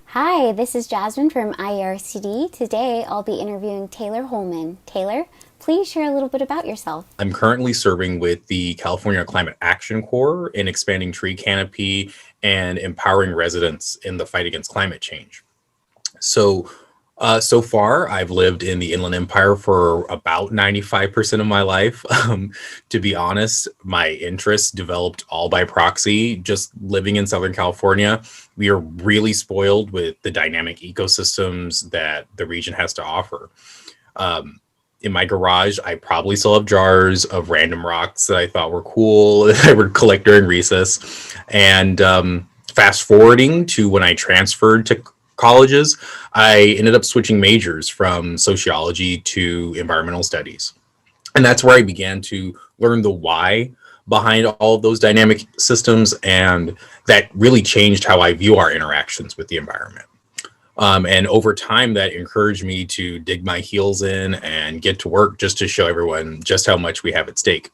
Hi, this is Jasmine from IERCD. Today I'll be interviewing Taylor Hollmon. Taylor, please share a little bit about yourself. I'm currently serving with the California Climate Action Corps in expanding tree canopy and empowering residents in the fight against climate change. So far, I've lived in the Inland Empire for about 95% of my life. To be honest, my interests developed all by proxy. Just living in Southern California, we are really spoiled with the dynamic ecosystems that the region has to offer. Um, in my garage, I probably still have jars of random rocks that I thought were cool that I would collect during recess. And fast forwarding to when I transferred to colleges, I ended up switching majors from sociology to environmental studies. And that's where I began to learn the why behind all of those dynamic systems. And that really changed how I view our interactions with the environment. And over time, that encouraged me to dig my heels in and get to work just to show everyone just how much we have at stake.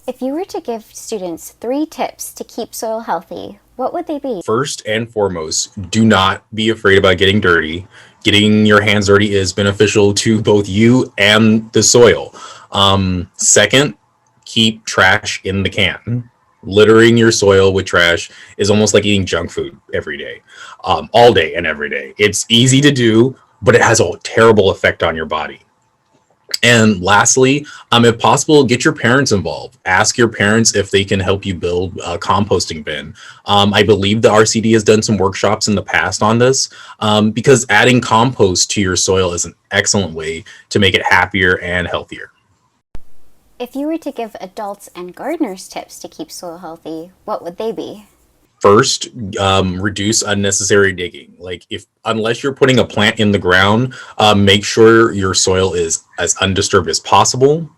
If you were to give students 3 tips to keep soil healthy, what would they be? First and foremost, do not be afraid about getting dirty. Getting your hands dirty is beneficial to both you and the soil. Second, keep trash in the can. Littering your soil with trash is almost like eating junk food every day, all day and every day. It's easy to do, but it has a terrible effect on your body. And lastly, if possible, get your parents involved. Ask your parents if they can help you build a composting bin. I believe the RCD has done some workshops in the past on this, because adding compost to your soil is an excellent way to make it happier and healthier. If you were to give adults and gardeners tips to keep soil healthy, what would they be? First, reduce unnecessary digging. Like unless you're putting a plant in the ground, make sure your soil is as undisturbed as possible.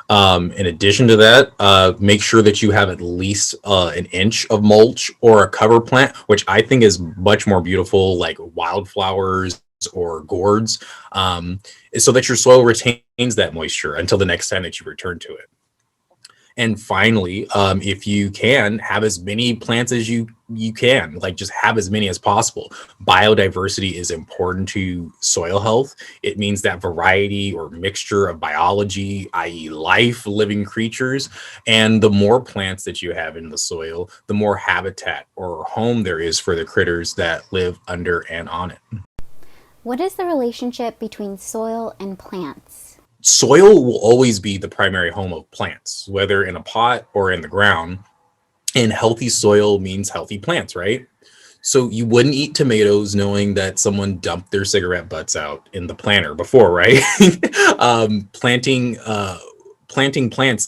In addition to that, make sure that you have at least an inch of mulch or a cover plant, which I think is much more beautiful, like wildflowers or gourds, so that your soil retains that moisture until the next time that you return to it. And finally, if you can, have as many plants as you can, like just have as many as possible. Biodiversity is important to soil health. It means that variety or mixture of biology, i.e. life, living creatures, and the more plants that you have in the soil, the more habitat or home there is for the critters that live under and on it. What is the relationship between soil and plants? Soil will always be the primary home of plants, whether in a pot or in the ground. And healthy soil means healthy plants, right? So you wouldn't eat tomatoes knowing that someone dumped their cigarette butts out in the planter before, right? Planting plants,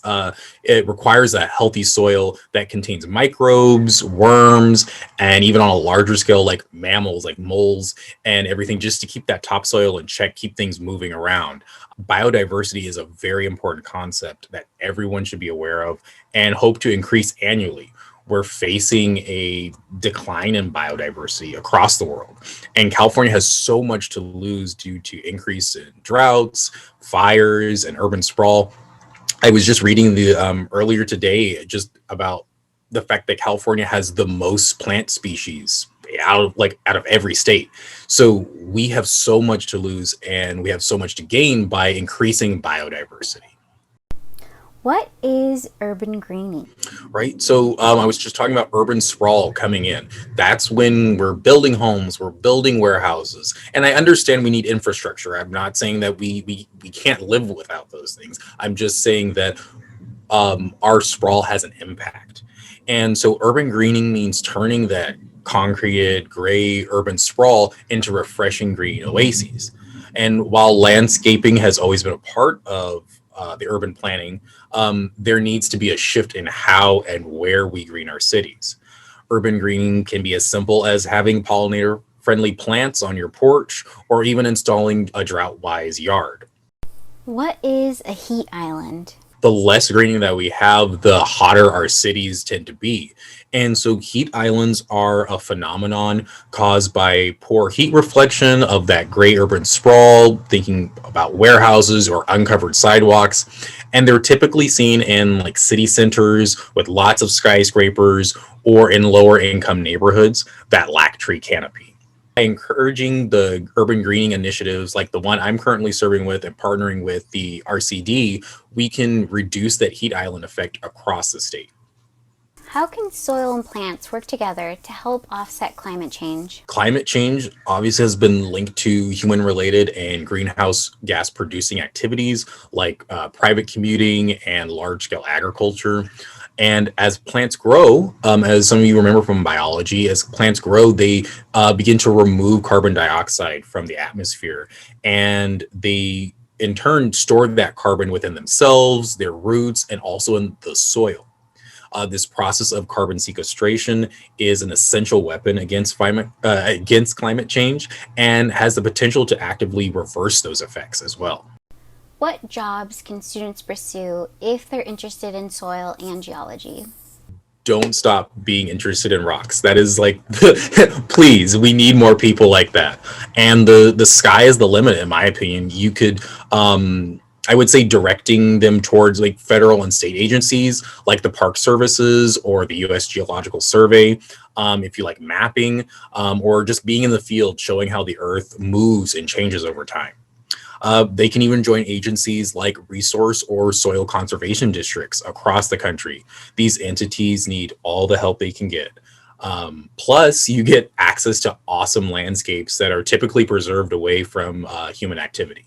it requires a healthy soil that contains microbes, worms, and even on a larger scale, like mammals, like moles and everything, just to keep that topsoil in check, keep things moving around. Biodiversity is a very important concept that everyone should be aware of and hope to increase annually. We're facing a decline in biodiversity across the world, and California has so much to lose due to increase in droughts, fires, and urban sprawl. I was just reading the earlier today just about the fact that California has the most plant species out of every state. So we have so much to lose and we have so much to gain by increasing biodiversity. What is urban greening? Right. So I was just talking about urban sprawl coming in. That's when we're building homes, we're building warehouses. And I understand we need infrastructure. I'm not saying that we can't live without those things. I'm just saying that our sprawl has an impact. And so urban greening means turning that concreted, gray urban sprawl into refreshing green oases. And while landscaping has always been a part of the urban planning, there needs to be a shift in how and where we green our cities. Urban greening can be as simple as having pollinator friendly plants on your porch or even installing a drought wise yard. What is a heat island? the less greening that we have, the hotter our cities tend to be. And so heat islands are a phenomenon caused by poor heat reflection of that gray urban sprawl, thinking about warehouses or uncovered sidewalks. And they're typically seen in like city centers with lots of skyscrapers or in lower income neighborhoods that lack tree canopy. By encouraging the urban greening initiatives like the one I'm currently serving with and partnering with the RCD, we can reduce that heat island effect across the state. How can soil and plants work together to help offset climate change? Climate change obviously has been linked to human related and greenhouse gas producing activities like private commuting and large scale agriculture. And as plants grow, as some of you remember from biology, as plants grow, they begin to remove carbon dioxide from the atmosphere. And they, in turn, store that carbon within themselves, their roots, and also in the soil. This process of carbon sequestration is an essential weapon against climate change and has the potential to actively reverse those effects as well. What jobs can students pursue if they're interested in soil and geology? Don't stop being interested in rocks. That is like, please, we need more people like that. And the sky is the limit, in my opinion. You could, I would say, directing them towards like federal and state agencies like the Park Services or the U.S. Geological Survey. If you like mapping, or just being in the field, showing how the Earth moves and changes over time. They can even join agencies like resource or soil conservation districts across the country. These entities need all the help they can get. Plus, you get access to awesome landscapes that are typically preserved away from human activity.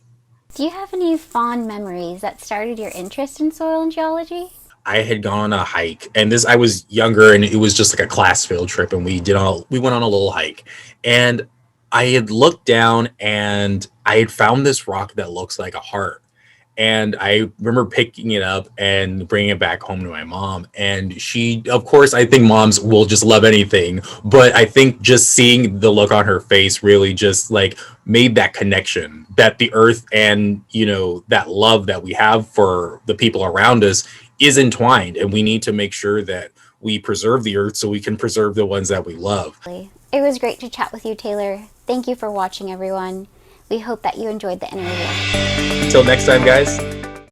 Do you have any fond memories that started your interest in soil and geology? I had gone on a hike, and I was younger, and it was just like a class field trip, and we went on a little hike, and I had looked down and I had found this rock that looks like a heart. And I remember picking it up and bringing it back home to my mom. And she, of course, I think moms will just love anything. But I think just seeing the look on her face really just like made that connection that the earth and, that love that we have for the people around us is entwined. And we need to make sure that we preserve the earth so we can preserve the ones that we love. It was great to chat with you, Taylor. Thank you for watching, everyone. We hope that you enjoyed the interview. Until next time, guys.